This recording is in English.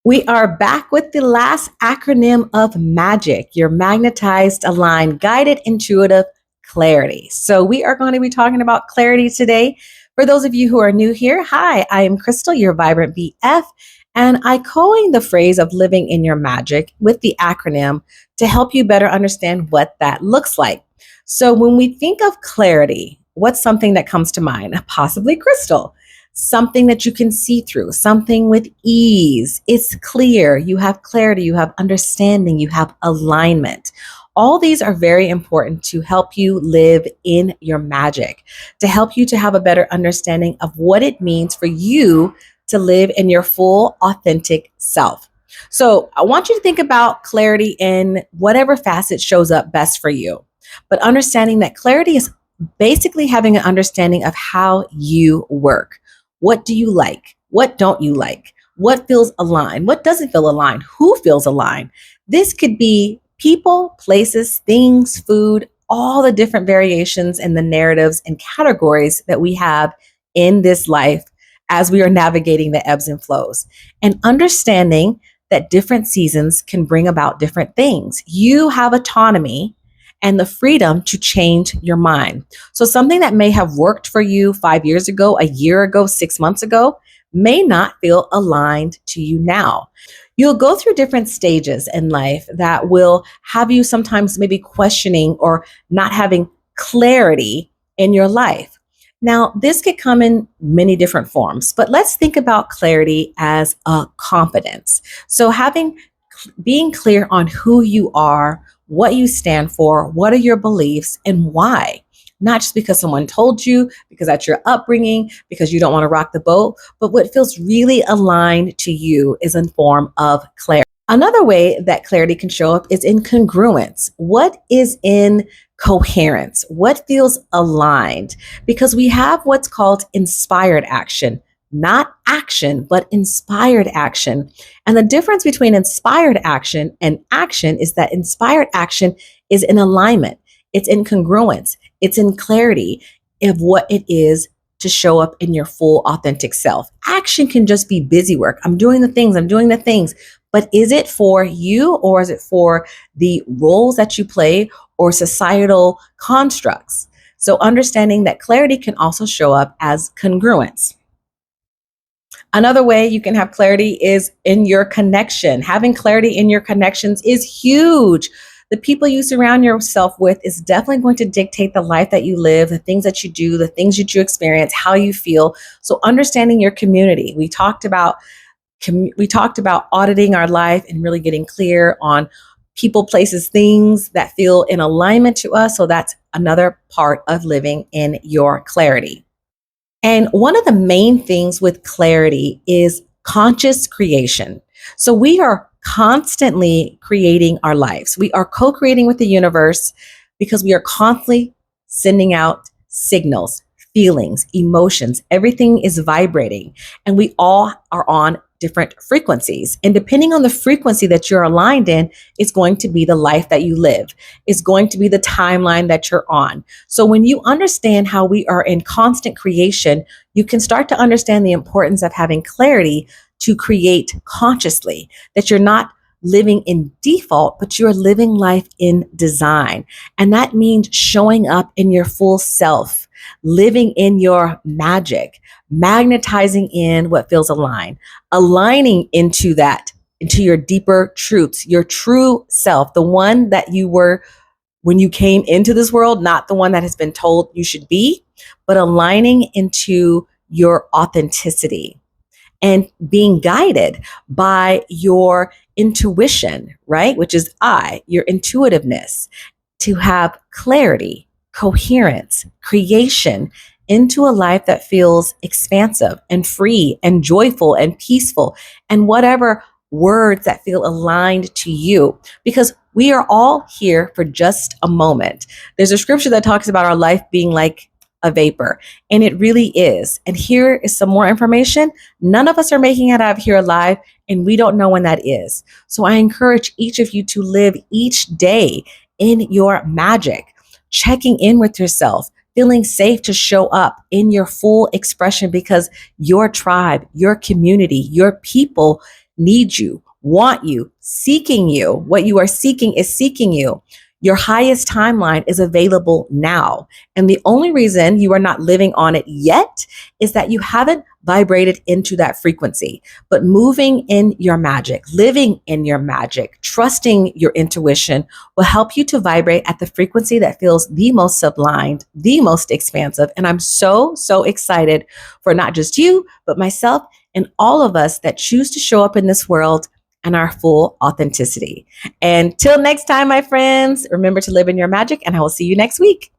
We are back with the last acronym of MAGIC, your magnetized, aligned, guided, intuitive clarity. So, we are going to be talking about clarity today. For those of you who are new here, hi, I am Crystal, your vibrant BF, and I coined the phrase of living in your magic with the acronym to help you better understand what that looks like. So, when we think of clarity, what's something that comes to mind? Possibly crystal, something that you can see through, something with ease. It's clear. You have clarity, you have understanding, you have alignment. All these are very important to help you live in your magic, to help you to have a better understanding of what it means for you to live in your full, authentic self. So, I want you to think about clarity in whatever facet shows up best for you, but understanding that clarity is basically having an understanding of how you work. What do you like? What don't you like? What feels aligned? What doesn't feel aligned? Who feels aligned? This could be people, places, things, food, all the different variations and the narratives and categories that we have in this life as we are navigating the ebbs and flows. And understanding that different seasons can bring about different things. You have autonomy and the freedom to change your mind. So, something that may have worked for you 5 years ago, a year ago, 6 months ago, may not feel aligned to you now. You'll go through different stages in life that will have you sometimes maybe questioning or not having clarity in your life. Now, this could come in many different forms, but let's think about clarity as a confidence. So, being clear on who you are, what you stand for, what are your beliefs, and why. Not just because someone told you, because that's your upbringing, because you don't want to rock the boat, but what feels really aligned to you is in form of clarity. Another way that clarity can show up is in congruence. What is in coherence? What feels aligned? Because we have what's called inspired action, not action, but inspired action. And the difference between inspired action and action is that inspired action is in alignment, it's in congruence, it's in clarity of what it is to show up in your full authentic self. Action can just be busy work. I'm doing the things, I'm doing the things. But is it for you or is it for the roles that you play or societal constructs? So understanding that clarity can also show up as congruence. Another way you can have clarity is in your connection. Having clarity in your connections is huge. The people you surround yourself with is definitely going to dictate the life that you live, the things that you do, the things that you experience, how you feel. So understanding your community. We talked about auditing our life and really getting clear on people, places, things that feel in alignment to us. So that's another part of living in your clarity. And one of the main things with clarity is conscious creation. So we are constantly creating our lives. We are co creating with the universe because we are constantly sending out signals, feelings, emotions. Everything is vibrating, and we all are on different frequencies. And depending on the frequency that you're aligned in, it's going to be the life that you live, it's going to be the timeline that you're on. So when you understand how we are in constant creation, you can start to understand the importance of having clarity to create consciously, that you're not living in default, but you're living life in design. And that means showing up in your full self, living in your magic, magnetizing in what feels aligned, aligning into that, into your deeper truths, your true self, the one that you were when you came into this world, not the one that has been told you should be, but aligning into your authenticity and being guided by your intuition, right? Which is your intuitiveness, to have clarity, coherence, creation into a life that feels expansive and free and joyful and peaceful, and whatever words that feel aligned to you, because we are all here for just a moment. There's a scripture that talks about our life being like a vapor, and it really is. And here is some more information. None of us are making it out of here alive, and we don't know when that is. So I encourage each of you to live each day in your magic, checking in with yourself, feeling safe to show up in your full expression, because your tribe, your community, your people need you, want you, seeking you. What you are seeking is seeking you. Your highest timeline is available now. And the only reason you are not living on it yet is that you haven't vibrated into that frequency. But moving in your magic, living in your magic, trusting your intuition will help you to vibrate at the frequency that feels the most sublime, the most expansive. And I'm so, so excited for not just you, but myself and all of us that choose to show up in this world and our full authenticity. And till next time, my friends, remember to live in your magic, and I will see you next week.